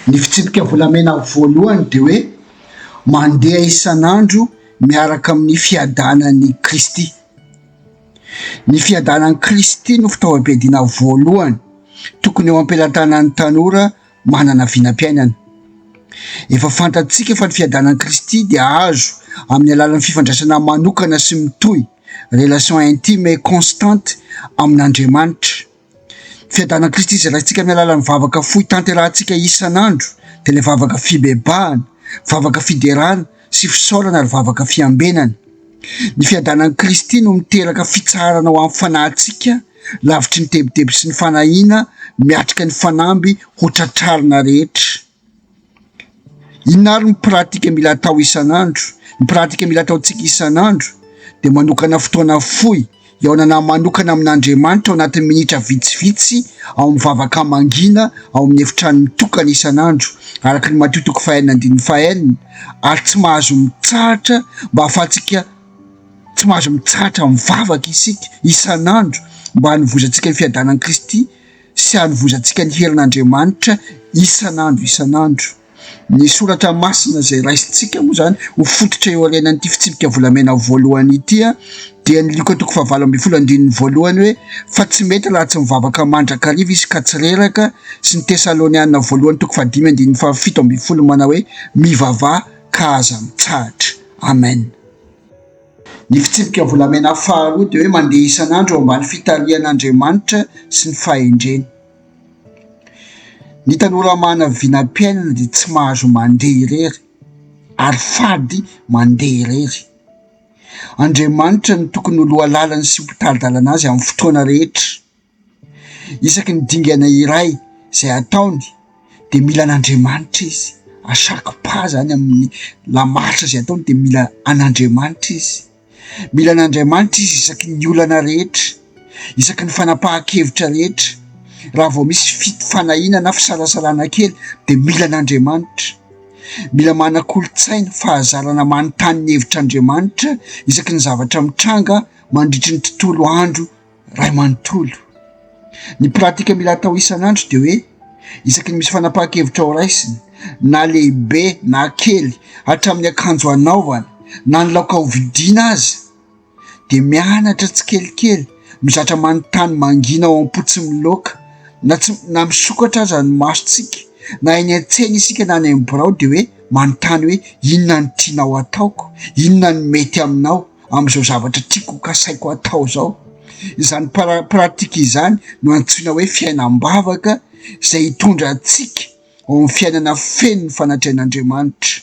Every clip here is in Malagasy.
Ny fitsipika volamena voalohany de hoe mandeha isan'andro miaraka amin'ny fiadanan'ny Kristy. Ny fiadanan'ny Kristy no fitaovam-piadiana voalohany tokony eo am-pelantanan'ny tanora manana vinam-piainana. Efa fantatsika fa ny fiadanan'ny Kristy dia azo amin'ny alalan'ny fifandraisana manokana sy mitohy, relation intime et constante amin'Andriamanitra. Fiadanan'ny Kristy izay raisitsika amin'ny alalan'ny vavaka fohy tanterahantsika isan'andro de le vavaka fibebahana, vavaka fiderana sy fisaorana ary vavaka fiambenana. Ny fiadanan'ny Kristy no miteraka fitsarana ho amin'ny fanahintsika lavitry ny tebotebo sy ny fanahiana miatrika ny fanamby ho tratrarina rehetra. Inona ary ny pratika mila atao isan'andro? Ny pratika mila ataontsika isan'andro de manokana fotoana fohy iaonana manokana amin'Andriamanitra ao anatin'ny minitra vitsivitsy ao amin'ny vavaka mangina ao amin'ny efitrano mitokana isan'andro araka ny Matthieu 5:1 ary tsy mahazo mitsahatra mba ahafahantsika tsy mahazo mitsahatra mivavaka isika isan'andro mba hanovozantsika ny fiadanan'ny Kristy sy hanovozantsika ny herin'Andriamanitra isan'andro. Ny soratra masina zay raisitsika moa zany ho fototra eo aorianan'ity fitsipika volamena voalohany ity dia ny Luka 7:12 hoe fa tsy mety raha tsy mivavaka mandrakariva izy ka tsy reraka, sy ny Tesaloniana 1:7-7 manao hoe mivavah ka aza mitsahatra. Amen. Ny fitsipika volamena faharoa de hoe mandeha isan'andro ao ambany fitarihan'Andriamanitra sy ny fahendreny. Ny tanora mana vinam-piainana de tsy mahazo mandeha irery ary fady mandeha irery. Andriamanitra no tokony oloha lalany sy mpitardalana azy amin'ny fotoana rehetra. Isaky ny dingana iray zay ataony de mila an'Andriamanitra izy. À chaque pas zany amin'ny lamaritra zay ataony de mila an'Andriamanitra izy. Mila an'Andriamanitra izy isaky ny olana rehetra, isaky ny fanapahan-kevitra rehetra. Raha vao misy fanahiana na fisalasalana kely de mila an'Andriamanitra. Mila manan-kolotsaina fahazarana manontany ny hevitr'Andriamanitra isaky ny zavatra mitranga mandritry ny tontolo andro ray manontolo. Ny pratika mila atao isan'andro de hoe isaky ny misy fanapahan-kevitra ao raisiny na lehibe na kely hatramin'ny akanjo anaovana na ny laoka hovidiana azy de mianatra tsikelikely mizatra manontany mangina ao am-potsy miloaka na misokatra aza ny masontsika na eny an-tsena isika na any am-birao de hoe manontany hoe inona ny tianao ataoko, inona ny mety aminao am'izao zavatra tiako kasaiko atao zao. Izany pratika izany no antsoina hoe fiainam-bavaka zay hitondra antsika ao amin'ny fiainana feno ny fanatrehan'Andriamanitra.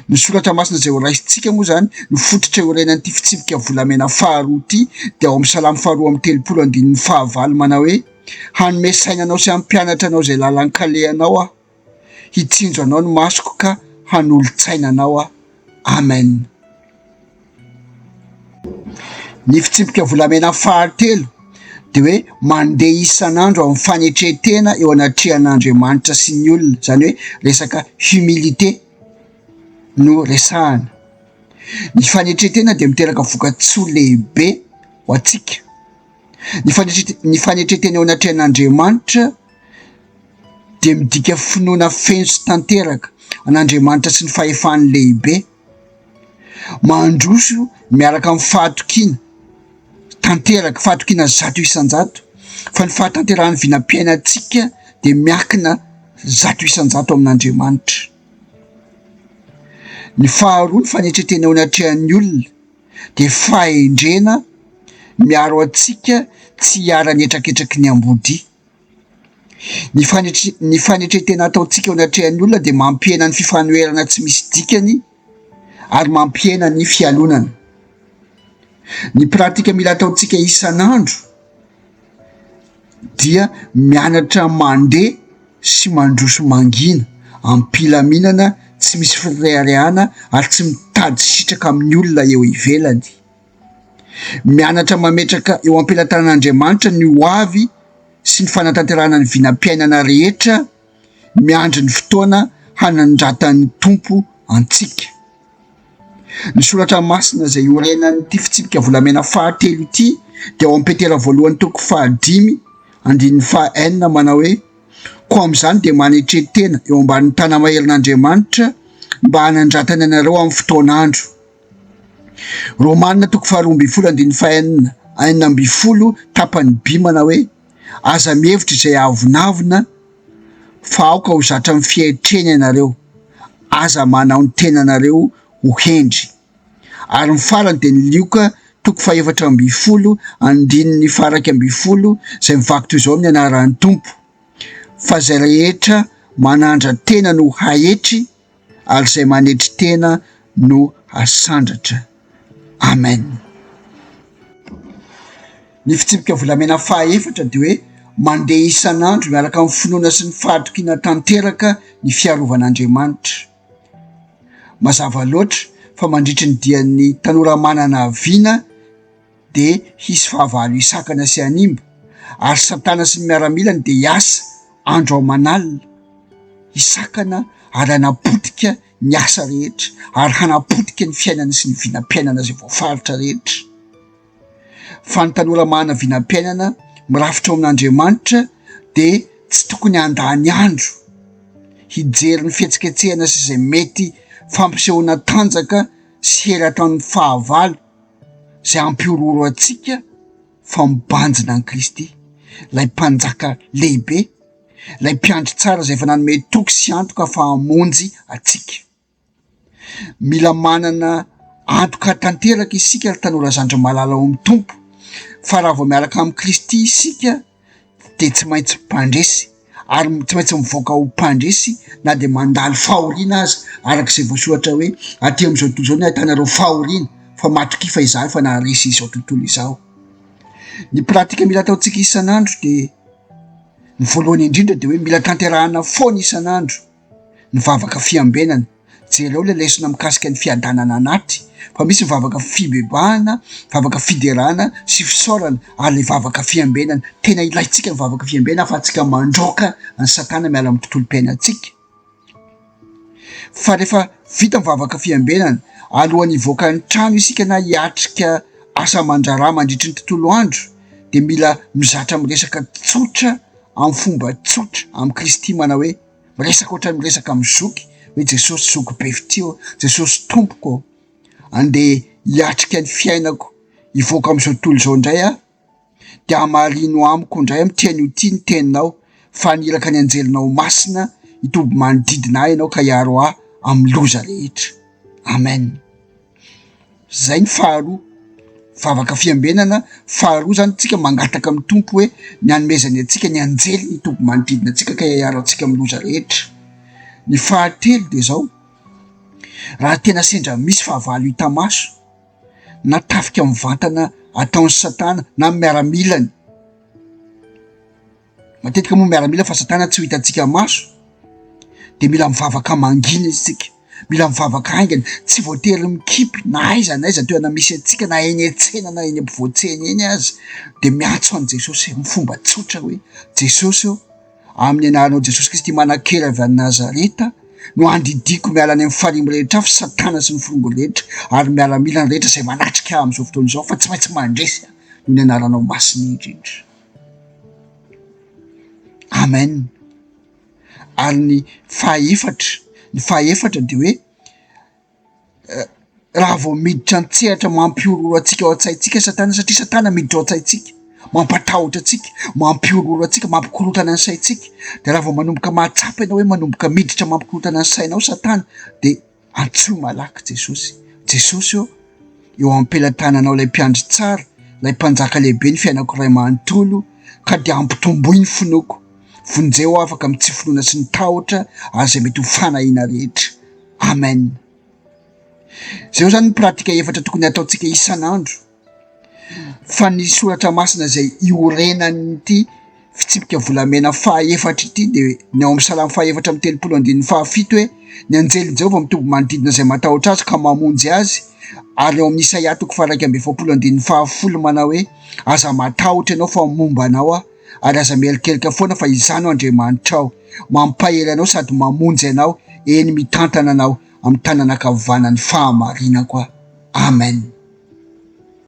Ny soratra masina zay ho raisitsika moa zany ny fototra eo aorianan'ity fitsipika volamena faharoa ity de ao amin'ny Salamo 2:3-5 manao hoe hanome saina anao sy hampianatra anao zay lalan-kalehanao aho, hitsinjo anao ny masoko ka hanolo-tsaina anao aho. Amen. Ny fitsipika volamena fahatelo de hoe mandeha isan'andro amin'ny fanetretena eo anatrehan'Andriamanitra sy ny olona, zany hoe resaka humilité no resahana. Ny fanetretena de miteraka voka-tsoa lehibe ho atsika. Ny fanetretena eo anatrehan'Andriamanitra de midika finoana feno sy tanteraka an'Andriamanitra sy ny fahefany lehibe. Mandroso miaraka amin'ny fahatokiana tanteraka, fahatokiana 100 isan-jato, fa ny fahatanterahany vinam-piainantsika de miakina 100 isan-jato amin'Andriamanitra. Ny faharoa ny fanetretena eo anatrehan'ny olona de fahendrena miaro antsika tsy hiara-ny etraketraky ny ambody. Ny fanetretena ataontsika eo anatrehan'ny olona de mampihena ny fifanoherana tsy misy dikany ary mampihena ny fialonana. Ny pratika mila ataontsika isan'andro dia mianatra mandeha sy mandroso mangina ampilaminana tsy misy fireharehana ary tsy mitady sitraka amin'ny olona eo ivelany. Mianatra mametraka eo am-pelantanan'Andriamanitra ny hoavy sy ny fanatanterahana ny vinam-piainana rehetra miandry ny fotoana hanandratan'ny tompo antsika. Ny soratra masina zay orenan'ity fitsipika volamena fahatelo ity de ao am-Petera 1:5-5 manao hoe ko am'izany de manetretena eo ambanin'ny tana maherin'Andriamanitra mba hanandratana anareo amin'ny fotoan'andro. Romanina 12:5-6 tapany B mana hoe aza mihevitra izay avonavona fa aoka ho zatra amin'ny fietrena ianareo, aza manao ny tenanareo ho hendry. Ary ny farany de ny Lioka 4:10-10 zay mivaky toy izao amin'ny anaran'ny Tompo: fa zay rehetra manandra tena no hahetry ary zay manetry tena no hasandratra. Amen. Ny fitsipika volamena fahaefatra de hoe mandeha isan'andro miaraka amin'ny finoana sy ny fahatokina tanteraka ny fiarovan'Andriamanitra. Mazava loatra fa mandritry ny dian'ny tanora manana aviana de hisy fahavalo isakana sy animba, ary Satana sy ny miaramilany de hiasa andro aman'alina isakana ary hanapotika ny asa rehetra ary hanapotika ny fiainana sy ny vinam-piainana zay voafaritra rehetra. Fa ny tanora mahana vinam-piainana mirafitra ao amin'Andriamanitra de tsy tokony handany andro hijery ny fihetsiketsehana sy zay mety fampisehoana tanjaka sy hery ataon'ny fahavalo zay ampiororo atsika fa mibanjina any Kristy, lay mpanjaka lehibe, lay mpiandry tsara zay efa nanome toky sy antoka fa hamonjy atsika. Mila manana antoka tanteraka isika ry tanora zandry malala ao amin'ny Tompo, fa raha vao miaraka amin'ny Kristy isika de tsy maintsy mpandresy ary tsy maintsy mivoaka ho mpandresy na de mandalo fahoriana aza, arak'izay voasoratra hoe aty am'izao tontolo izao ny ahitanareo fahoriana, fa matrokifa izany fa naharesy izao tontolo izao. Ny pratika mila ataontsika isan'andro de ny voalohany indrindra de hoe mila tanterahana foana isan'andro ny vavaka fiambenana. Jereo le lesona mikasika ny fiadanana anaty, fa misy vavaka fibebahana, vavaka fiderana sy fisaorana, ary le vavaka fiambenana tena ilaitsika ny vavaka fiambenana afatsika mandroaka ny Satana miala amin'ny tontolo-piainantsika. Fa rehefa vita ny vavaka fiambenana, alohan'ny hivoaka ny trano isika na hiatrika asa aman-draharaha mandritry ny tontolo andro, de mila mizatra miresaka tsotra amin'ny fomba tsotra amin'ny Kristy, mana hoe miresaka ohatrany miresaka amin'ny zoky hoe Jesosy zoky be fitio, Jesosy tompoko, andeha hiatrika ny fiainako hivoaka am'izao tontolo izao indray a, de hamarino amiko indray amin'ny tian'io ty ny teninao, fa aniraka ny anjelinao masina hitoby manodidina ahy ianao ka hiaro ahy amin'ny loza rehetra. Amen. Zay ny faharoa, vavaka fiambenana. Faharoa zany tsika mangataka amin'ny Tompo hoe ny hanomezany atsika ny anjely hitoby manodidina atsika ka hiaro atsika amin'ny loza rehetra. Ny fahatelo de zao: raha tena sendra misy fahavalo hita maso na tafika mivantana ataon'ny Satana na miaramilany, matetika moa miaramila fa Satana tsy ho hitantsika maso, de mila mivavaka mangina isika, mila mivavaka aingana, tsy voatery mikipy na aiza toerana misy atsika na eny an-tsena na eny ampovoan-tsena eny aza, de miantso an' Jesosy amin'ny fomba tsotra hoe Jesosy o, amin'ny anaranao Jesosy Kristy manan-kely avy any Nazareta, no andidiko miala any amin'ny farimy rehetra avy Satana sy ny firongolo rehetra ary miaramila ny rehetra zay manatrika am'izao fotoana izao, fa tsy maintsy mandresy no ny anaranao masina indrindra. Amen. Ary ny fahaefatra de hoe raha vao miditra an-tsehatra mampiororo atsika ao an-tsaintsika Satana, satria Satana miditra ao an-tsaintsika, mampatahotra atsika, mampiororo atsika, mampikorotana ny saintsika. De raha vao manomboka mahatsapa ianao hoe manomboka miditra mampikorotana ny sainao Satana, de antsoa malaky Jesosy. Jesosy eo am-pelantananao lay mpiandry tsara, lay mpanjaka lehibe ny fiainako ray manontolo, ka de ampitomboy ny finoako, vonjeo afaka amin'ny tsy finoana sy ny tahotra ary zay mety ho fanahina rehetra. Amen. Zay zany ny pratika efatra tokony ataontsika isan'andro. Fa ny soratra masina zay iorenan'ity fitsipika volamena fahaefatra ity de ny ao amin'ny Salamy 4:7-7 hoe ny anjelin Jehovah mitoby manodidina zay matahotra azy ka mamonjy azy. Ary eo amin'ny Isaia 1:20 manao hoe aza matahotra ianao fa momba anao aho, ary aza mielikelika foana fa izano Andriamanitra ao, mampahery anao sady mamonjy anao, eny mitantana anao amin'ny tanana ankavanan'ny fahamarinako. Amen.